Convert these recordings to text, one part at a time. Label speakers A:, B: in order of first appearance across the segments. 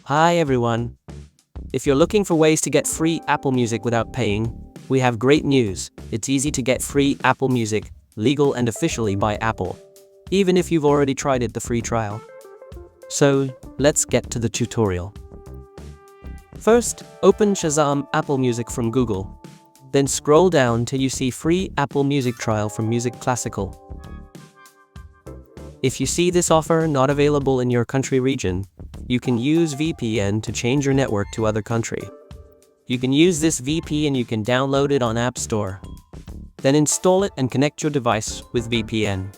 A: Hi everyone. If you're looking for ways to get free Apple Music without paying, we have great news. It's easy to get free Apple Music, legal and officially by Apple, even if you've already tried the free trial. So, let's get to the tutorial. First, open Shazam Apple Music from Google. Then scroll down till you see free Apple Music trial from Music Classical. If you see this offer not available in your country region, you can use VPN to change your network to other country. You can use this VPN, you can download it on App Store. Then install it and connect your device with VPN.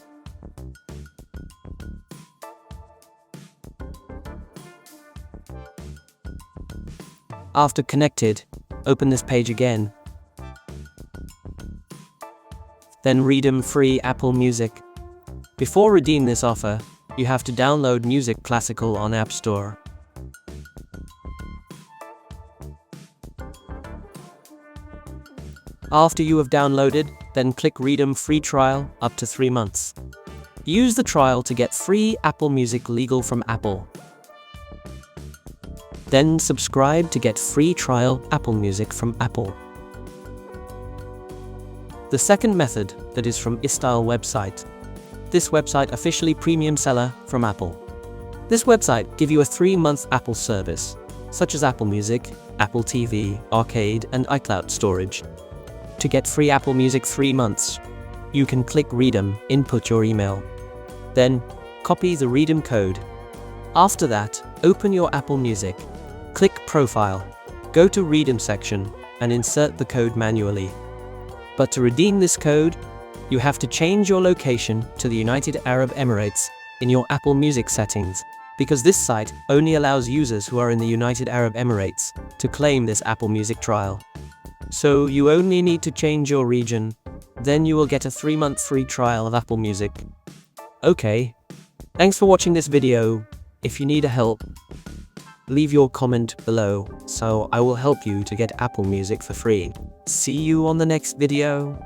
A: After connected, open this page again. Then redeem free Apple Music. Before redeem this offer, you have to download Music Classical on App Store. After you have downloaded, then click Reedem free trial up to 3 months. Use the trial to get free Apple Music legal from Apple. Then subscribe to get free trial Apple Music from Apple. The second method that is from iStyle website. This website officially premium seller from Apple. This website give you a 3-month Apple service, such as Apple Music, Apple TV, Arcade and iCloud storage. To get free Apple Music 3 months, you can click Reedem, input your email. Then, copy the Reedem code. After that, open your Apple Music. Click Profile. Go to Reedem section and insert the code manually. But to redeem this code, you have to change your location to the United Arab Emirates in your Apple Music settings, because this site only allows users who are in the United Arab Emirates to claim this Apple Music trial. So you only need to change your region, then you will get a 3-month free trial of Apple Music. Okay, thanks for watching this video. If you need help, leave your comment below, so I will help you to get Apple Music for free. See you on the next video.